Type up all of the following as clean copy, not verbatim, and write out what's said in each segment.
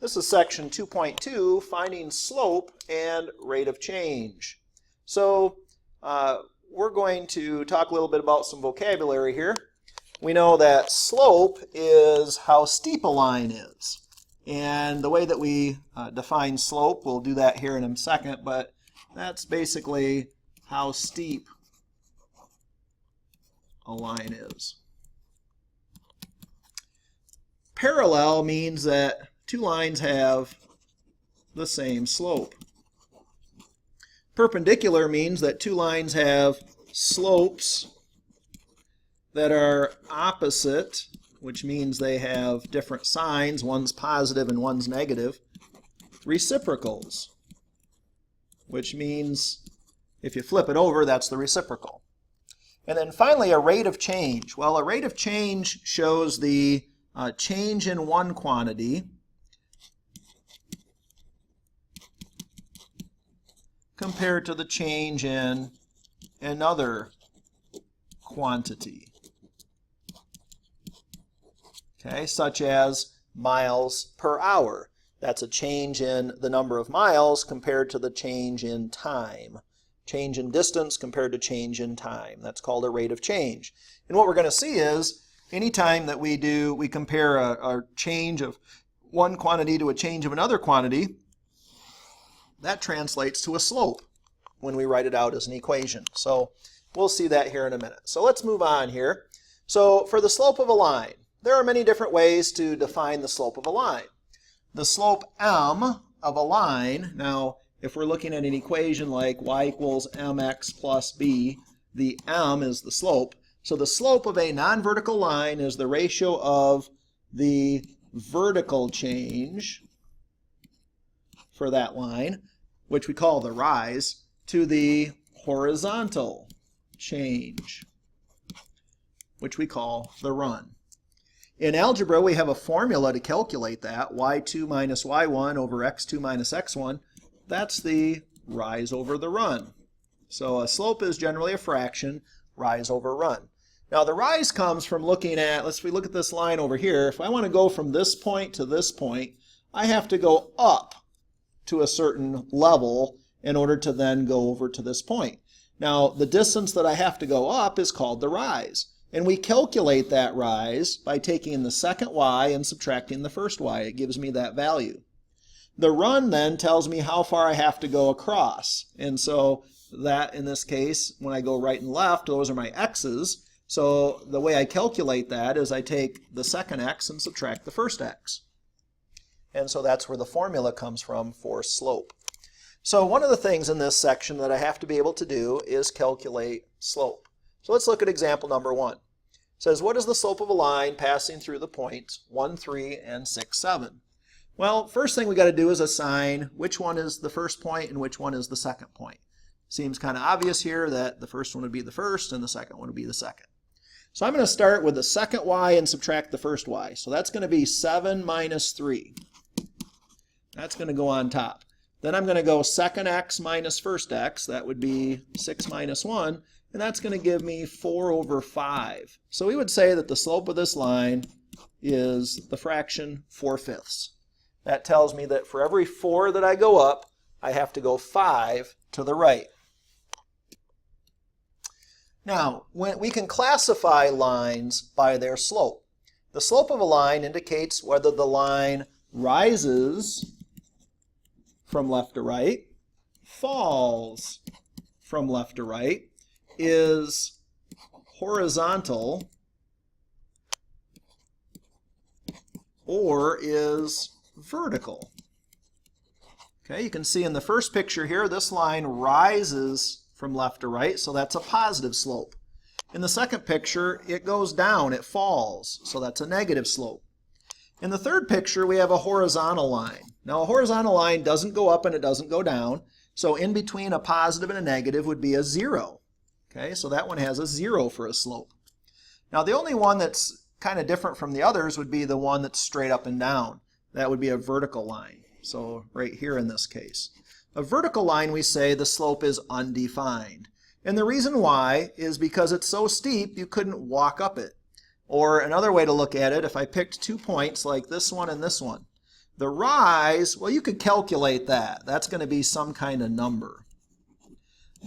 This is section 2.2, finding slope and rate of change. So we're going to talk a little bit about some vocabulary here. We know that slope is how steep a line is. And the way that we define slope, we'll do that here in a second, but that's basically how steep a line is. Parallel means that two lines have the same slope. Perpendicular means that two lines have slopes that are opposite, which means they have different signs. One's positive and one's negative. Reciprocals, which means if you flip it over, that's the reciprocal. And then finally, a rate of change. Well, a rate of change shows the change in one quantity compared to the change in another quantity. Okay, such as miles per hour. That's a change in the number of miles compared to the change in time. Change in distance compared to change in time. That's called a rate of change. And what we're going to see is anytime that we compare a change of one quantity to a change of another quantity, that translates to a slope when we write it out as an equation. So we'll see that here in a minute. So let's move on here. So for the slope of a line, there are many different ways to define the slope of a line. The slope m of a line, now if we're looking at an equation like y equals mx plus b, the m is the slope. So the slope of a non-vertical line is the ratio of the vertical change for that line, which we call the rise, to the horizontal change, which we call the run. In algebra, we have a formula to calculate that, y2 minus y1 over x2 minus x1. That's the rise over the run. So a slope is generally a fraction, rise over run. Now the rise comes from looking at, we look at this line over here. If I want to go from this point to this point, I have to go up to a certain level in order to then go over to this point. Now the distance that I have to go up is called the rise. And we calculate that rise by taking the second y and subtracting the first y. It gives me that value. The run then tells me how far I have to go across. And so that, in this case, when I go right and left, those are my x's. So the way I calculate that is I take the second x and subtract the first x. And so that's where the formula comes from for slope. So one of the things in this section that I have to be able to do is calculate slope. So let's look at example number 1. It says, what is the slope of a line passing through the points 1, 3, and 6, 7? Well, first thing we got to do is assign which one is the first point and which one is the second point. Seems kind of obvious here that the first one would be the first and the second one would be the second. So I'm going to start with the second y and subtract the first y. So that's going to be 7 minus 3. That's going to go on top. Then I'm going to go second x minus first x. That would be 6 minus 1. And that's going to give me 4 over 5. So we would say that the slope of this line is the fraction 4/5. That tells me that for every 4 that I go up, I have to go 5 to the right. Now, we can classify lines by their slope. The slope of a line indicates whether the line rises from left to right, falls from left to right, is horizontal, or is vertical. Okay, you can see in the first picture here, this line rises from left to right, so that's a positive slope. In the second picture, it goes down, it falls, so that's a negative slope. In the third picture, we have a horizontal line. Now, a horizontal line doesn't go up and it doesn't go down, so in between a positive and a negative would be a 0. Okay, so that one has a 0 for a slope. Now the only one that's kind of different from the others would be the one that's straight up and down. That would be a vertical line. So right here in this case. A vertical line, we say the slope is undefined. And the reason why is because it's so steep you couldn't walk up it. Or another way to look at it, if I picked 2 points like this one and this one, The rise, well, you could calculate that. That's going to be some kind of number.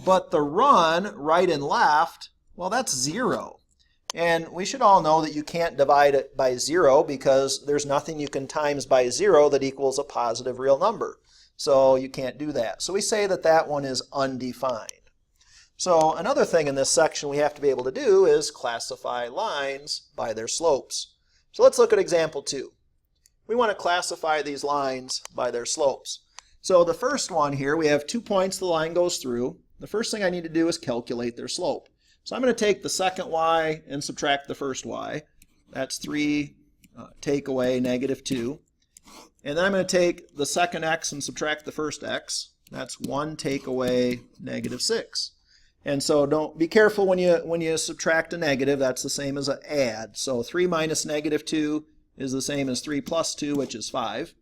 But the run, right and left, well, that's 0. And we should all know that you can't divide it by 0 because there's nothing you can times by 0 that equals a positive real number. So you can't do that. So we say that that one is undefined. So another thing in this section we have to be able to do is classify lines by their slopes. So let's look at example 2. We want to classify these lines by their slopes. So the first one here, we have 2 points the line goes through. The first thing I need to do is calculate their slope. So I'm going to take the second y and subtract the first y. That's 3 take away -2. And then I'm going to take the second x and subtract the first x. That's 1 take away -6. And so don't be careful when you subtract a negative. That's the same as an add. So 3 minus -2 is the same as 3 plus 2, which is 5.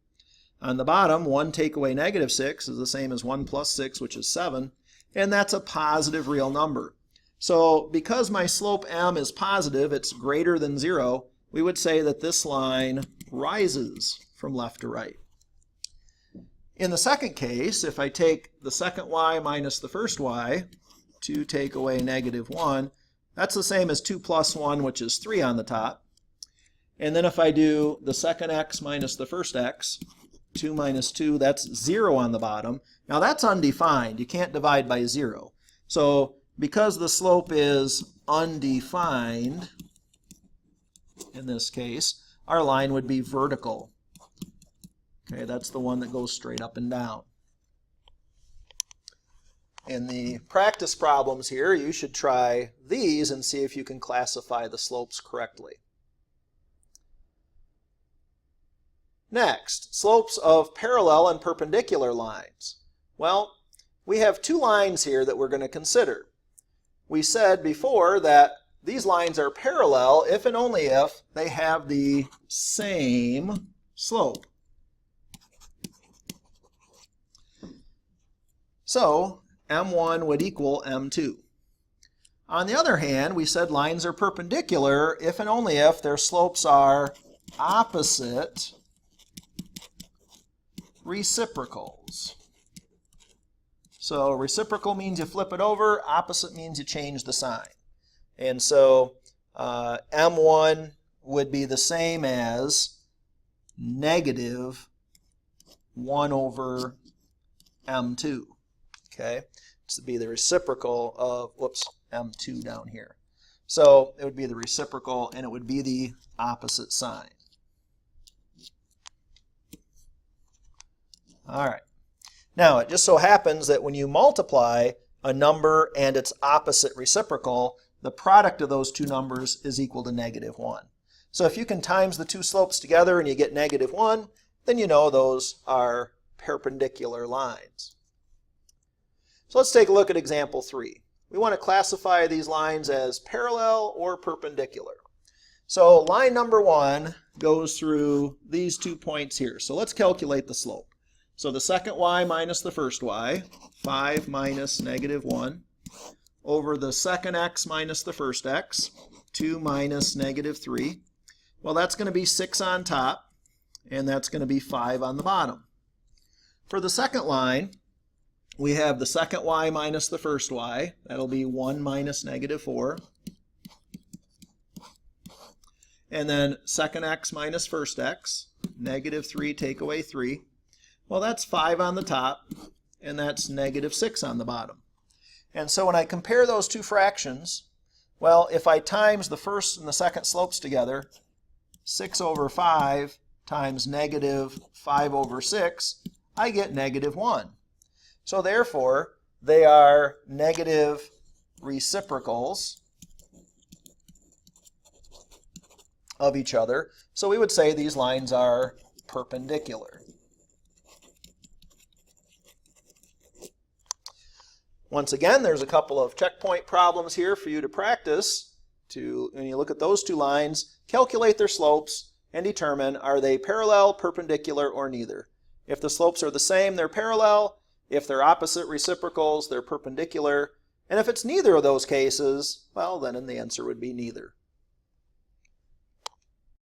On the bottom, 1 take away -6 is the same as 1 plus 6, which is 7. And that's a positive real number. So because my slope m is positive, it's greater than 0, we would say that this line rises from left to right. In the second case, if I take the second y minus the first y, 2 take away -1, that's the same as 2 plus 1, which is 3 on the top. And then if I do the second x minus the first x, 2 minus 2, that's 0 on the bottom. Now that's undefined. You can't divide by 0. So because the slope is undefined, in this case, our line would be vertical. Okay, that's the one that goes straight up and down. In the practice problems here, you should try these and see if you can classify the slopes correctly. Next, slopes of parallel and perpendicular lines. Well, we have 2 lines here that we're going to consider. We said before that these lines are parallel if and only if they have the same slope. So m1 would equal m2. On the other hand, we said lines are perpendicular if and only if their slopes are opposite reciprocals. So reciprocal means you flip it over, opposite means you change the sign. And so m1 would be the same as -1 over m2. Okay, this would be the reciprocal of, m2 down here. So it would be the reciprocal and it would be the opposite sign. All right. Now, it just so happens that when you multiply a number and its opposite reciprocal, the product of those two numbers is equal to -1. So if you can times the two slopes together and you get -1, then you know those are perpendicular lines. So let's take a look at example 3. We want to classify these lines as parallel or perpendicular. So line number 1 goes through these 2 points here. So let's calculate the slope. So the second y minus the first y, 5 minus -1, over the second x minus the first x, 2 minus -3. Well, that's going to be 6 on top, and that's going to be 5 on the bottom. For the second line, we have the second y minus the first y. That'll be 1 minus -4. And then second x minus first x, -3 take away 3. Well, that's 5 on the top, and that's -6 on the bottom. And so when I compare those two fractions, well, if I times the first and the second slopes together, 6 over 5 times -5 over 6, I get -1. So therefore, they are negative reciprocals of each other. So we would say these lines are perpendicular. Once again, there's a couple of checkpoint problems here for you to practice. When you look at those two lines, calculate their slopes and determine, are they parallel, perpendicular, or neither? If the slopes are the same, they're parallel. If they're opposite reciprocals, they're perpendicular. And if it's neither of those cases, well, then the answer would be neither.